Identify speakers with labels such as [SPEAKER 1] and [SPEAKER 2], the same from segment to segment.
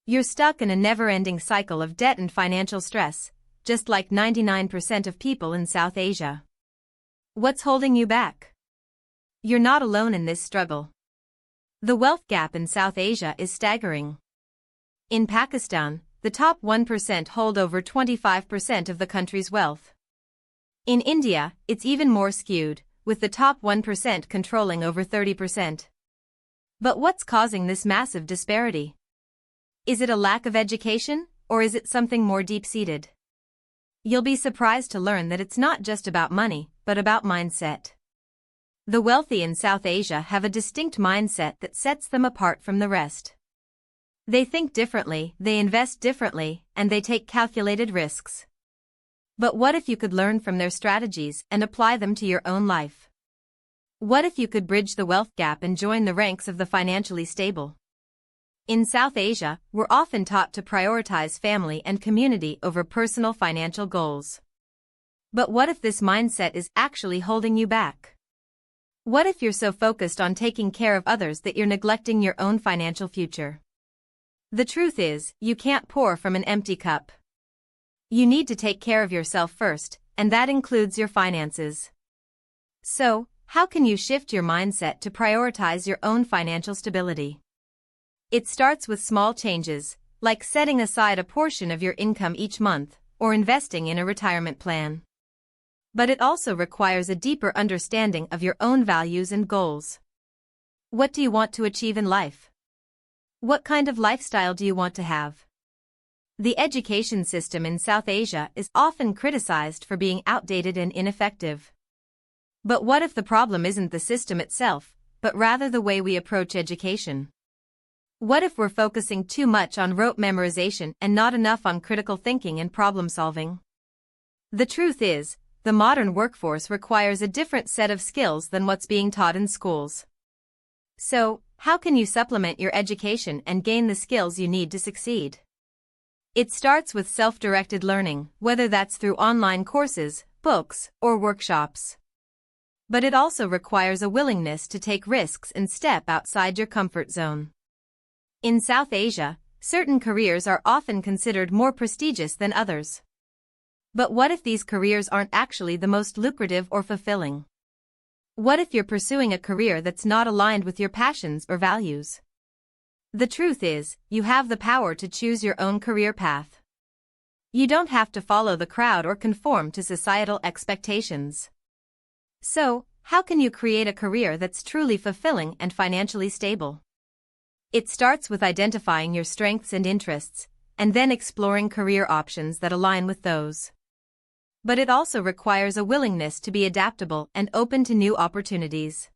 [SPEAKER 1] You're stuck in a never-ending cycle of debt and financial stress, just like 99% of people in South Asia. What's holding you back? You're not alone in this struggle. The wealth gap in South Asia is staggering. In Pakistan, the top 1% hold over 25% of the country's wealth. In India, it's even more skewed, with the top 1% controlling over 30%. But what's causing this massive disparity? Is it a lack of education, or is it something more deep-seated? You'll be surprised to learn that it's not just about money, but about mindset. The wealthy in South Asia have a distinct mindset that sets them apart from the rest. They think differently, they invest differently, and they take calculated risks. But what if you could learn from their strategies and apply them to your own life? What if you could bridge the wealth gap and join the ranks of the financially stable? In South Asia, we're often taught to prioritize family and community over personal financial goals. But what if this mindset is actually holding you back? What if you're so focused on taking care of others that you're neglecting your own financial future? The truth is, you can't pour from an empty cup. You need to take care of yourself first, and that includes your finances. So, how can you shift your mindset to prioritize your own financial stability? It starts with small changes, like setting aside a portion of your income each month, or investing in a retirement plan. But it also requires a deeper understanding of your own values and goals. What do you want to achieve in life? What kind of lifestyle do you want to have? The education system in South Asia is often criticized for being outdated and ineffective. But what if the problem isn't the system itself, but rather the way we approach education? What if we're focusing too much on rote memorization and not enough on critical thinking and problem solving? The truth is, the modern workforce requires a different set of skills than what's being taught in schools. So, how can you supplement your education and gain the skills you need to succeed? It starts with self-directed learning, whether that's through online courses, books, or workshops. But it also requires a willingness to take risks and step outside your comfort zone. In South Asia, certain careers are often considered more prestigious than others. But what if these careers aren't actually the most lucrative or fulfilling? What if you're pursuing a career that's not aligned with your passions or values? The truth is, you have the power to choose your own career path. You don't have to follow the crowd or conform to societal expectations. So, how can you create a career that's truly fulfilling and financially stable? It starts with identifying your strengths and interests, and then exploring career options that align with those. But it also requires a willingness to be adaptable and open to new opportunities.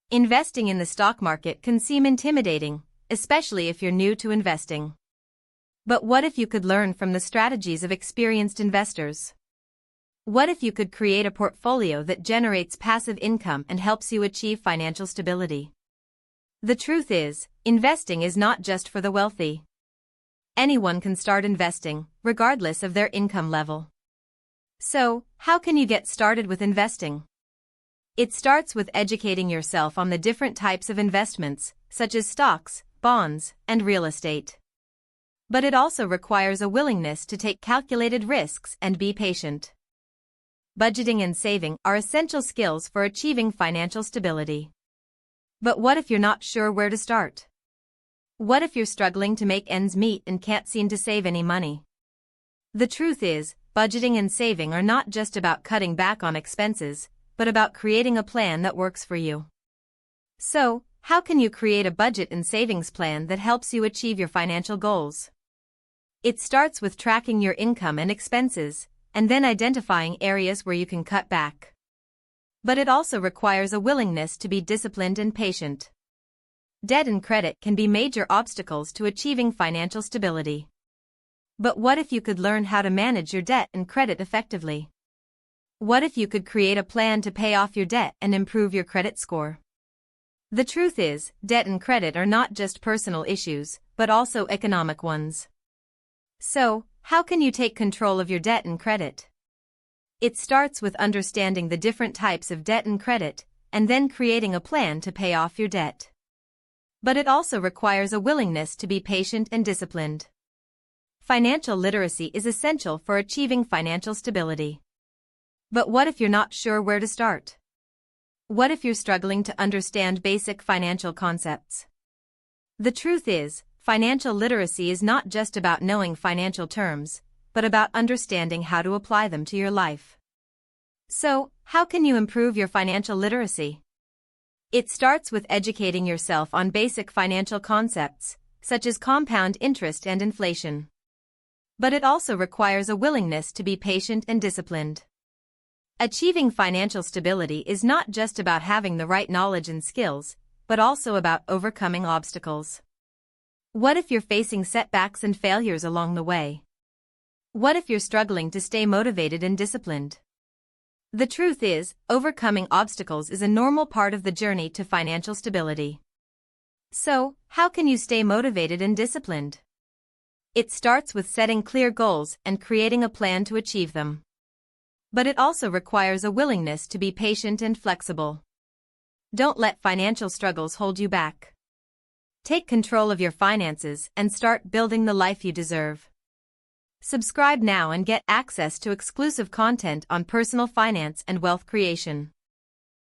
[SPEAKER 1] Investing in the stock market can seem intimidating, especially if you're new to investing. But what if you could learn from the strategies of experienced investors? What if you could create a portfolio that generates passive income and helps you achieve financial stability? The truth is, investing is not just for the wealthy. Anyone can start investing, regardless of their income level. So, how can you get started with investing? It starts with educating yourself on the different types of investments, such as stocks, bonds, and real estate. But it also requires a willingness to take calculated risks and be patient. Budgeting and saving are essential skills for achieving financial stability. But what if you're not sure where to start? What if you're struggling to make ends meet and can't seem to save any money? The truth is, budgeting and saving are not just about cutting back on expenses, but about creating a plan that works for you. So, how can you create a budget and savings plan that helps you achieve your financial goals? It starts with tracking your income and expenses, and then identifying areas where you can cut back. But it also requires a willingness to be disciplined and patient. Debt and credit can be major obstacles to achieving financial stability. But what if you could learn how to manage your debt and credit effectively? What if you could create a plan to pay off your debt and improve your credit score? The truth is, debt and credit are not just personal issues, but also economic ones. So, how can you take control of your debt and credit? It starts with understanding the different types of debt and credit, and then creating a plan to pay off your debt. But it also requires a willingness to be patient and disciplined. Financial literacy is essential for achieving financial stability. But what if you're not sure where to start? What if you're struggling to understand basic financial concepts? The truth is, financial literacy is not just about knowing financial terms, but about understanding how to apply them to your life. So, how can you improve your financial literacy? It starts with educating yourself on basic financial concepts, such as compound interest and inflation. But it also requires a willingness to be patient and disciplined. Achieving financial stability is not just about having the right knowledge and skills, but also about overcoming obstacles. What if you're facing setbacks and failures along the way? What if you're struggling to stay motivated and disciplined? The truth is, overcoming obstacles is a normal part of the journey to financial stability. So, how can you stay motivated and disciplined? It starts with setting clear goals and creating a plan to achieve them. But it also requires a willingness to be patient and flexible. Don't let financial struggles hold you back. Take control of your finances and start building the life you deserve. Subscribe now and get access to exclusive content on personal finance and wealth creation.